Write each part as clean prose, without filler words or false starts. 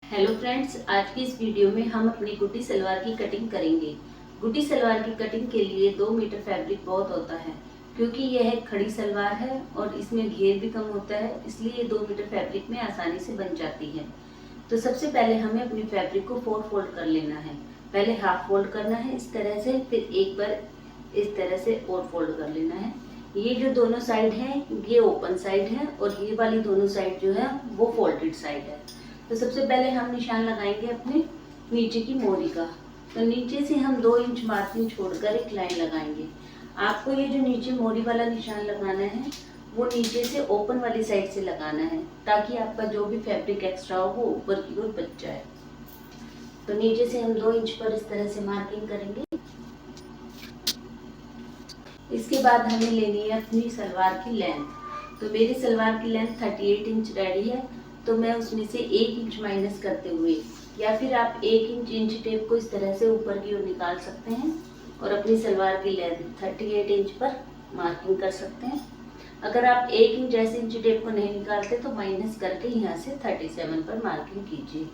Hello friends, आज की इस वीडियो में हम अपनी गुड्डी सलवार की कटिंग करेंगे। गुड्डी सलवार की कटिंग के लिए 2 मीटर फैब्रिक बहुत होता है, क्योंकि यह एक खड़ी सलवार है और इसमें घेर भी कम होता है, इसलिए ये 2 मीटर फैब्रिक में आसानी से बन जाती है। तो सबसे पहले हमें अपनी फैब्रिक को 4 फोल्ड कर लेना है। पहले हाफ फोल्ड करना है इस तरह से, फिर एक बार इस तरह से और फोल्ड कर लेना है। ये जो दोनों साइड हैं ये ओपन साइड है और ये वाली दोनों साइड जो है वो फोल्डेड साइड है। तो सबसे पहले हम निशान लगाएंगे अपने नीचे की मोरी का। तो नीचे से हम 2 इंच मार्जिन छोड़कर एक लाइन लगाएंगे। आपको ये जो नीचे मोरी वाला निशान लगाना है वो नीचे से ओपन वाली साइड से लगाना है, ताकि आपका जो भी फैब्रिक एक्स्ट्रा हो वो ऊपर की ओर बच जाए। तो नीचे से हम 2 इंच पर इस तरह से मार्किंग करेंगे। इसके बाद हमें लेनी है अपनी सलवार की लेंथ। तो मेरी सलवार की लेंथ 38 इंच रेडी है, तो मैं उसमें से 1 इंच माइनस करते हुए, या फिर आप 1 इंच टेप को इस तरह से ऊपर की ओर निकाल सकते हैं और अपनी सलवार की लेंथ 38 इंच पर मार्किंग कर सकते हैं। अगर आप 1 इंच ऐसे इंच टेप को नहीं निकालते तो माइनस करके यहाँ से 37 पर मार्किंग कीजिए,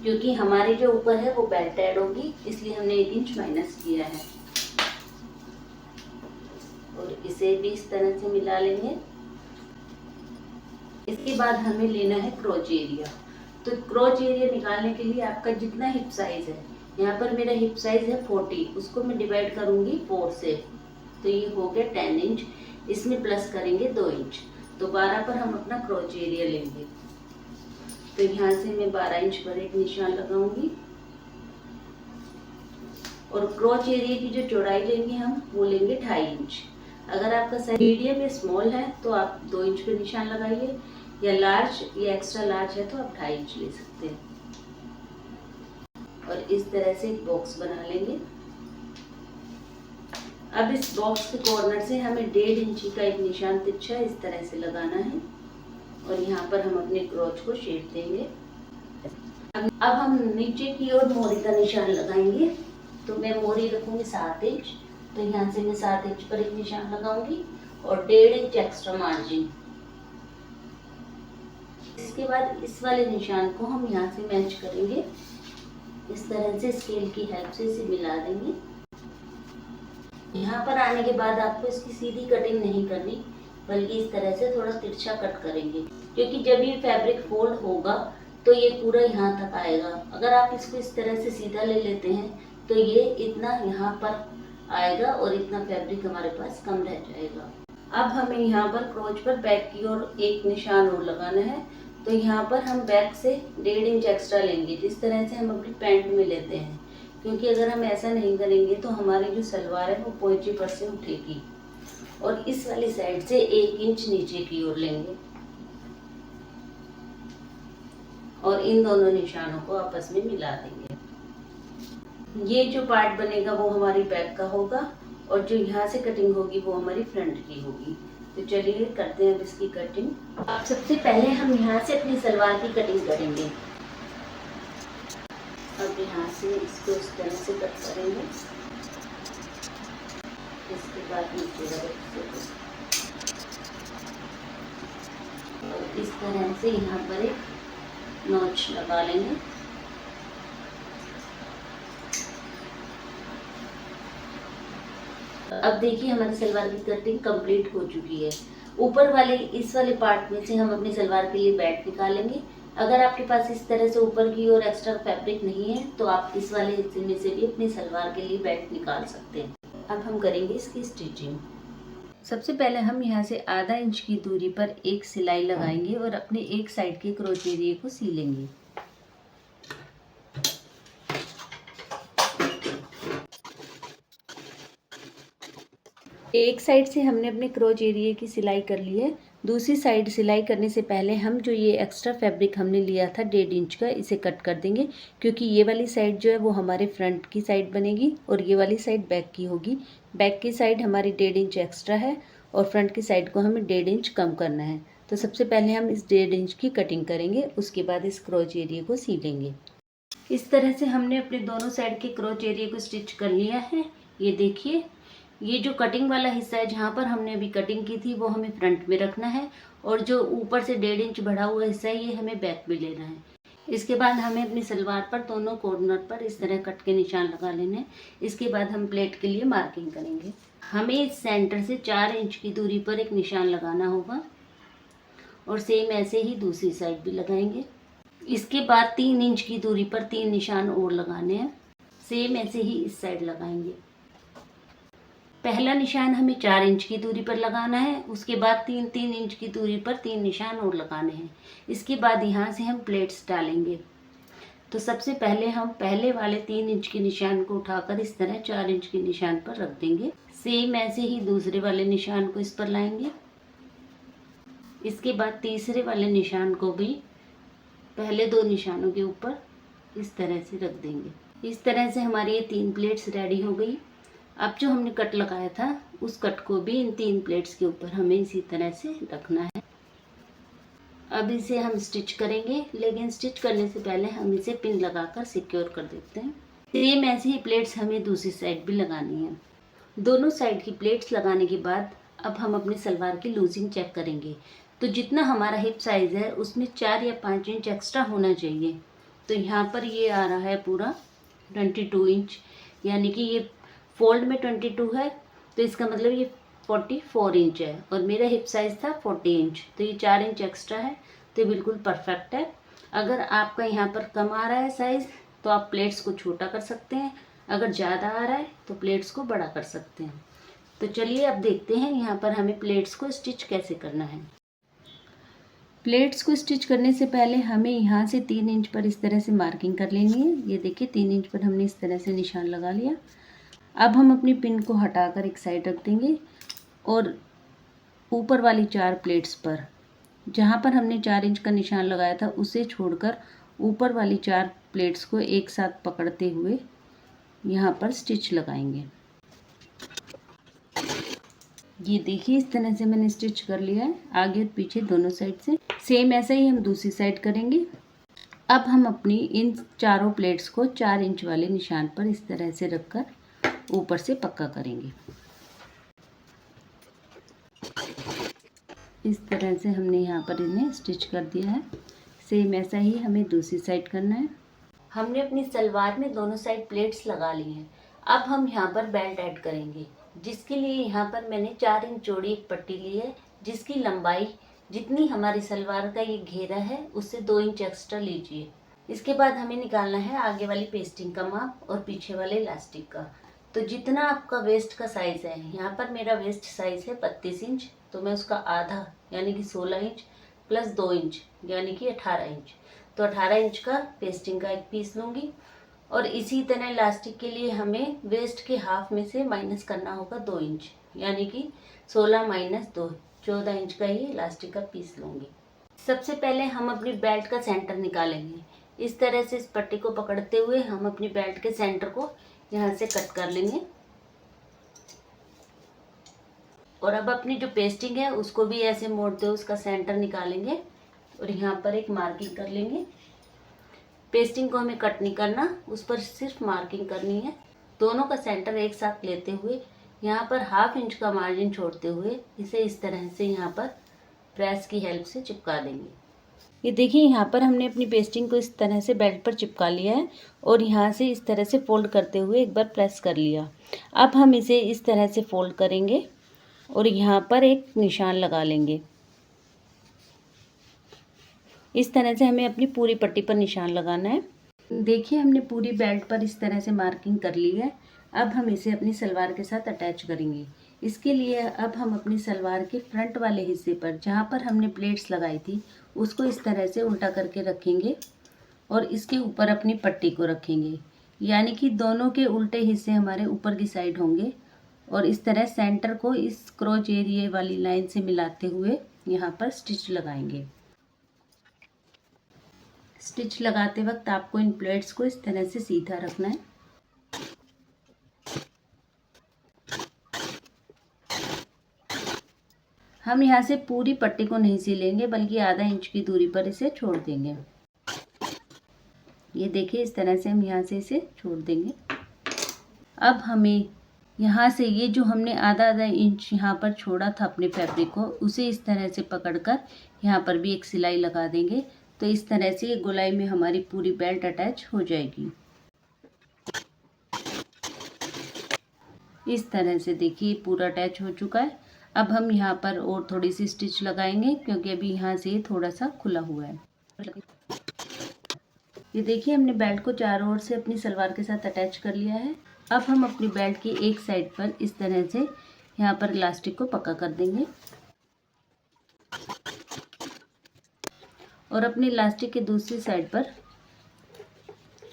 क्योंकि हमारी जो ऊपर है वो बेल्ट ऐड होगी, इसलिए हमने 1 इंच माइनस किया है। और इसे भी इस तरह से मिला लेंगे। इसके बाद हमें लेना है क्रोच एरिया। तो क्रोच एरिया निकालने के लिए आपका जितना हिप साइज है, यहाँ पर मेरा हिप साइज है 40, उसको मैं डिवाइड करूंगी 4 से, तो ये हो गया 10 इंच। इसमें प्लस करेंगे 2 इंच, तो 12 पर हम अपना क्रोच एरिया लेंगे। तो यहाँ से मैं 12 इंच पर एक निशान लगाऊंगी और क्रोच एरिया की जो चौड़ाई लेंगे हम वो लेंगे 2.5 इंच। अगर आपका साइज मीडियम या स्मॉल है तो आप 2 इंच पे निशान लगाइए, या लार्ज या एक्स्ट्रा लार्ज है तो आप 2.5 इंच ले सकते हैं। और इस तरह से एक बॉक्स बना लेंगे। अब इस बॉक्स के कॉर्नर से हमें 1.5 इंची का एक निशान तिरछा इस तरह से लगाना है और यहाँ पर हम अपने क्रोच को शेप देंगे। अब हम नीचे की ओर मोरी का निशान लगाएंगे। तो मैं मोरी रखूंगी 7 इंच, तो यहाँ से मैं 7 इंच पर एक निशान लगाऊंगी और 1.5 इंच एक्स्ट्रा मार्जिन। इसके बाद इस वाले निशान को हम यहाँ से मैच करेंगे, इस तरह से स्केल की हेल्प से इसे मिला देंगे। यहाँ पर आने के बाद आपको इसकी सीधी कटिंग नहीं करनी, बल्कि इस तरह से थोड़ा तिरछा कट करेंगे, क्योंकि जब ये फैब्रिक फोल्ड होगा तो ये पूरा यहाँ तक आएगा। अगर आप इसको इस तरह से सीधा ले लेते हैं तो ये इतना यहाँ पर आएगा और इतना फैब्रिक हमारे पास कम रह जाएगा। अब हमें यहाँ पर क्रोच पर बैक की ओर एक निशान और लगाना है। तो यहाँ पर हम बैक से 1.5 इंच एक्स्ट्रा लेंगे, जिस तरह से हम अपनी पैंट में लेते हैं, क्योंकि अगर हम ऐसा नहीं करेंगे तो हमारी जो सलवार है वो पोंचे पर से उठेगी। और इस वाली साइड से 1 इंच नीचे की ओर लेंगे और इन दोनों निशानों को आपस में मिला देंगे। ये जो पार्ट बनेगा वो हमारी बैक का होगा और जो यहाँ से कटिंग होगी वो हमारी फ्रंट की होगी। तो चलिए करते हैं अब इसकी कटिंग। अब सबसे पहले हम यहाँ से अपनी सलवार की कटिंग करेंगे। अब यहाँ से इसको इस तरह से कट करेंगे। इसके बाद नीचे और इस तरह से यहाँ पर एक नॉच लगा लेंगे। अब देखिए हमारी सलवार की कटिंग कंप्लीट हो चुकी है। ऊपर वाले इस वाले पार्ट में से हम अपनी सलवार के लिए बेल्ट निकालेंगे। अगर आपके पास इस तरह से ऊपर की ओर एक्स्ट्रा फैब्रिक नहीं है तो आप इस वाले हिस्से में से भी अपनी सलवार के लिए बेल्ट निकाल सकते हैं। अब हम करेंगे इसकी स्टिचिंग। सबसे पहले हम यहाँ से आधा इंच की दूरी पर एक सिलाई लगाएंगे और अपने एक साइड के क्रोच एरिया को सिलेंगे। एक साइड से हमने अपने क्रोच एरिया की सिलाई कर ली है। दूसरी साइड सिलाई करने से पहले हम जो ये एक्स्ट्रा फैब्रिक हमने लिया था 1.5 इंच का, इसे कट कर देंगे, क्योंकि ये वाली साइड जो है वो हमारे फ्रंट की साइड बनेगी और ये वाली साइड बैक की होगी। बैक की साइड हमारी 1.5 इंच एक्स्ट्रा है और फ्रंट की साइड को हमें 1.5 इंच कम करना है। तो सबसे पहले हम इस 1.5 इंच की कटिंग करेंगे, उसके बाद इस क्रोच एरिया को सिलेंगे। इस तरह से हमने अपने दोनों साइड के क्रोच एरिया को स्टिच कर लिया है। ये देखिए, ये जो कटिंग वाला हिस्सा है जहाँ पर हमने अभी कटिंग की थी वो हमें फ्रंट में रखना है और जो ऊपर से 1.5 इंच बढ़ा हुआ हिस्सा है ये हमें बैक में लेना है। इसके बाद हमें अपनी सलवार पर दोनों कॉर्नर पर इस तरह कट के निशान लगा लेने हैं। इसके बाद हम प्लेट के लिए मार्किंग करेंगे। हमें इस सेंटर से 4 इंच की दूरी पर एक निशान लगाना होगा और सेम ऐसे ही दूसरी साइड भी लगाएंगे। इसके बाद 3 इंच की दूरी पर 3 निशान और लगाने हैं, सेम ऐसे ही इस साइड लगाएंगे। पहला निशान हमें 4 इंच की दूरी पर लगाना है, उसके बाद 3-3 इंच की दूरी पर 3 निशान और लगाने हैं। इसके बाद यहाँ से हम प्लेट्स डालेंगे। तो सबसे पहले हम पहले वाले 3 इंच के निशान को उठाकर इस तरह 4 इंच के निशान पर रख देंगे। सेम ऐसे ही दूसरे वाले निशान को इस पर लाएंगे। इसके बाद तीसरे वाले निशान को भी पहले 2 निशानों के ऊपर इस तरह से रख देंगे। इस तरह से हमारी ये 3 प्लेट्स रेडी हो गई। अब जो हमने कट लगाया था उस कट को भी इन 3 प्लेट्स के ऊपर हमें इसी तरह से रखना है। अब इसे हम स्टिच करेंगे, लेकिन स्टिच करने से पहले हम इसे पिन लगाकर सिक्योर कर देते हैं। सेम ऐसी ही प्लेट्स हमें दूसरी साइड भी लगानी है। दोनों साइड की प्लेट्स लगाने के बाद अब हम अपनी सलवार की लूजिंग चेक करेंगे। तो जितना हमारा हिप साइज़ है उसमें 4 या 5 इंच एक्स्ट्रा होना चाहिए। तो यहाँ पर ये आ रहा है पूरा 22 इंच, यानी कि ये फोल्ड में 22 है, तो इसका मतलब ये 44 इंच है और मेरा हिप साइज़ था 40 इंच, तो ये 4 इंच एक्स्ट्रा है, तो ये बिल्कुल परफेक्ट है। अगर आपका यहाँ पर कम आ रहा है साइज़ तो आप प्लेट्स को छोटा कर सकते हैं, अगर ज़्यादा आ रहा है तो प्लेट्स को बड़ा कर सकते हैं। तो चलिए अब देखते हैं यहाँ पर हमें प्लेट्स को स्टिच कैसे करना है। प्लेट्स को स्टिच करने से पहले हमें यहाँ से 3 इंच पर इस तरह से मार्किंग कर लेनी है। ये देखिए 3 इंच पर हमने इस तरह से निशान लगा लिया। अब हम अपनी पिन को हटाकर एक साइड रख देंगे और ऊपर वाली 4 प्लेट्स पर जहाँ पर हमने 4 इंच का निशान लगाया था उसे छोड़कर ऊपर वाली 4 प्लेट्स को एक साथ पकड़ते हुए यहाँ पर स्टिच लगाएंगे। ये देखिए इस तरह से मैंने स्टिच कर लिया है, आगे और पीछे दोनों साइड से। सेम ऐसा ही हम दूसरी साइड करेंगे। अब हम अपनी इन चारों प्लेट्स को 4 इंच वाले निशान पर इस तरह से रखकर ऊपर से पक्का करेंगे। इस तरह से हमने यहाँ पर इन्हें स्टिच कर दिया है। सेम ऐसा ही हमें दूसरी साइड करना है। हमने अपनी सलवार में दोनों साइड प्लेट्स लगा ली हैं। अब हम यहाँ पर बेल्ट ऐड करेंगे, जिसके लिए यहाँ पर मैंने 4 इंच चौड़ी एक पट्टी ली है, जिसकी लंबाई जितनी हमारी सलवार का ये घेरा है उससे 2 इंच एक्स्ट्रा लीजिए। इसके बाद हमें निकालना है आगे वाली पेस्टिंग का माप और पीछे वाले इलास्टिक का। तो जितना आपका वेस्ट का साइज़ है, यहाँ पर मेरा वेस्ट साइज़ है 32 इंच, तो मैं उसका आधा यानी कि 16 इंच प्लस 2 इंच यानी कि 18 इंच, तो 18 इंच का पेस्टिंग का एक पीस लूँगी। और इसी तरह इलास्टिक के लिए हमें वेस्ट के हाफ में से माइनस करना होगा 2 इंच, यानी कि 16 माइनस 2 14 इंच का ये इलास्टिक का पीस लूँगी। सबसे पहले हम अपनी बेल्ट का सेंटर निकालेंगे। इस तरह से इस पट्टी को पकड़ते हुए हम अपनी बेल्ट के सेंटर को यहाँ से कट कर लेंगे और अब अपनी जो पेस्टिंग है उसको भी ऐसे मोड़ते हुए उसका सेंटर निकालेंगे और यहाँ पर एक मार्किंग कर लेंगे। पेस्टिंग को हमें कट नहीं करना, उस पर सिर्फ मार्किंग करनी है। दोनों का सेंटर एक साथ लेते हुए यहाँ पर हाफ इंच का मार्जिन छोड़ते हुए इसे इस तरह से यहाँ पर प्रेस की हेल्प से चिपका देंगे। ये देखिए यहाँ पर हमने अपनी पेस्टिंग को इस तरह से बेल्ट पर चिपका लिया है और यहाँ से इस तरह से फोल्ड करते हुए एक बार प्रेस कर लिया। अब हम इसे इस तरह से फोल्ड करेंगे और यहाँ पर एक निशान लगा लेंगे। इस तरह से हमें अपनी पूरी पट्टी पर निशान लगाना है। देखिए हमने पूरी बेल्ट पर इस तरह से मार्किंग कर ली है। अब हम इसे अपनी सलवार के साथ अटैच करेंगे। इसके लिए अब हम अपनी सलवार के फ्रंट वाले हिस्से पर जहाँ पर हमने प्लेट्स लगाई थी उसको इस तरह से उल्टा करके रखेंगे और इसके ऊपर अपनी पट्टी को रखेंगे, यानी कि दोनों के उल्टे हिस्से हमारे ऊपर की साइड होंगे और इस तरह सेंटर को इस क्रोच एरिया वाली लाइन से मिलाते हुए यहाँ पर स्टिच लगाएंगे। स्टिच लगाते वक्त आपको इन प्लेट्स को इस तरह से सीधा रखना है। हम यहाँ से पूरी पट्टी को नहीं सिलेंगे बल्कि आधा इंच की दूरी पर इसे छोड़ देंगे। ये देखिए इस तरह से हम यहाँ से इसे छोड़ देंगे। अब हमें यहाँ से ये जो हमने आधा इंच यहाँ पर छोड़ा था अपने फैब्रिक को, उसे इस तरह से पकड़कर यहाँ पर भी एक सिलाई लगा देंगे तो इस तरह से ये गोलाई में हमारी पूरी बेल्ट अटैच हो जाएगी। इस तरह से देखिए पूरा अटैच हो चुका है। अब हम यहाँ पर और थोड़ी सी स्टिच लगाएंगे क्योंकि अभी यहाँ से थोड़ा सा खुला हुआ है। ये देखिए हमने बेल्ट को चारों ओर से अपनी सलवार के साथ अटैच कर लिया है। अब हम अपनी बेल्ट की एक साइड पर इस तरह से यहाँ पर इलास्टिक को पक्का कर देंगे और अपनी इलास्टिक के दूसरी साइड पर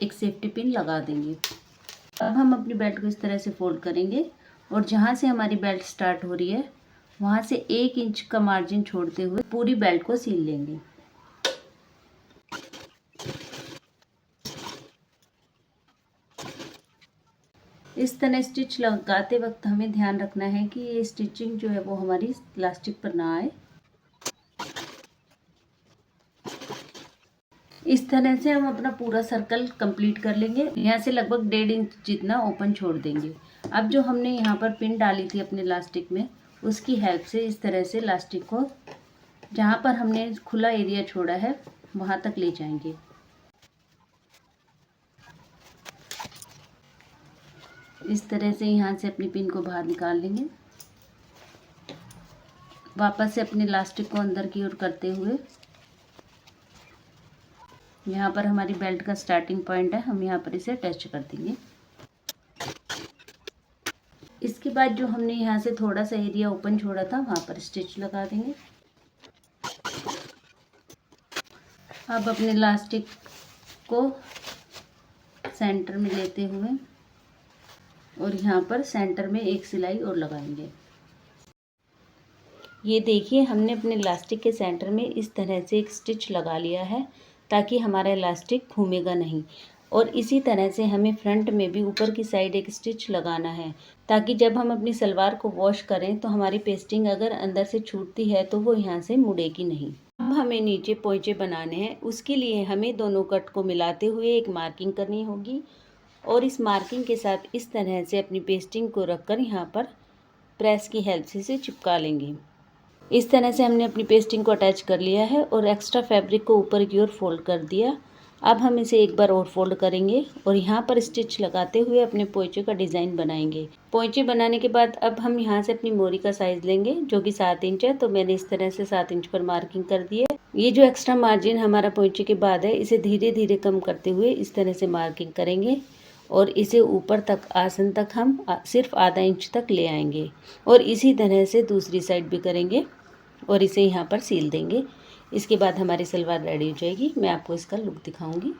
एक सेफ्टी पिन लगा देंगे। अब हम अपनी बेल्ट को इस तरह से फोल्ड करेंगे और जहाँ से हमारी बेल्ट स्टार्ट हो रही है वहाँ से 1 इंच का मार्जिन छोड़ते हुए पूरी बेल्ट को सील लेंगे। इस तरह स्टिच लगाते वक्त हमें ध्यान रखना है कि ये स्टिचिंग जो है वो हमारी इलास्टिक पर ना आए। इस तरह से हम अपना पूरा सर्कल कंप्लीट कर लेंगे। यहाँ से लगभग 1.5 इंच जितना ओपन छोड़ देंगे। अब जो हमने यहाँ पर पिन डाली थी अपने इलास्टिक में, उसकी हेल्प से इस तरह से इलास्टिक को जहाँ पर हमने खुला एरिया छोड़ा है वहाँ तक ले जाएंगे। इस तरह से यहाँ से अपनी पिन को बाहर निकाल लेंगे। वापस से अपनी इलास्टिक को अंदर की ओर करते हुए यहाँ पर हमारी बेल्ट का स्टार्टिंग पॉइंट है, हम यहाँ पर इसे अटैच कर देंगे। इसके बाद जो हमने यहाँ से थोड़ा सा एरिया ओपन छोड़ा था वहाँ पर स्टिच लगा देंगे। अब अपने इलास्टिक को सेंटर में लेते हुए और यहाँ पर सेंटर में एक सिलाई और लगाएंगे। ये देखिए हमने अपने इलास्टिक के सेंटर में इस तरह से एक स्टिच लगा लिया है ताकि हमारा इलास्टिक घूमेगा नहीं। और इसी तरह से हमें फ्रंट में भी ऊपर की साइड एक स्टिच लगाना है ताकि जब हम अपनी सलवार को वॉश करें तो हमारी पेस्टिंग अगर अंदर से छूटती है तो वो यहाँ से मुड़ेगी नहीं। अब हमें नीचे पोंचे बनाने हैं, उसके लिए हमें दोनों कट को मिलाते हुए एक मार्किंग करनी होगी और इस मार्किंग के साथ इस तरह से अपनी पेस्टिंग को रखकर यहाँ पर प्रेस की हेल्प से इसे चिपका लेंगे। इस तरह से हमने अपनी पेस्टिंग को अटैच कर लिया है और एक्स्ट्रा फैब्रिक को ऊपर की ओर फोल्ड कर दिया। अब हम इसे एक बार और फोल्ड करेंगे और यहाँ पर स्टिच लगाते हुए अपने पोंचे का डिज़ाइन बनाएंगे। पोंचे बनाने के बाद अब हम यहाँ से अपनी मोरी का साइज़ लेंगे जो कि 7 इंच है, तो मैंने इस तरह से 7 इंच पर मार्किंग कर दी है। ये जो एक्स्ट्रा मार्जिन हमारा पोंचे के बाद है इसे धीरे धीरे कम करते हुए इस तरह से मार्किंग करेंगे और इसे ऊपर तक आसन तक हम सिर्फ आधा इंच तक ले आएंगे और इसी तरह से दूसरी साइड भी करेंगे और इसे यहाँ पर सील देंगे। इसके बाद हमारी सलवार रेडी हो जाएगी। मैं आपको इसका लुक दिखाऊंगी।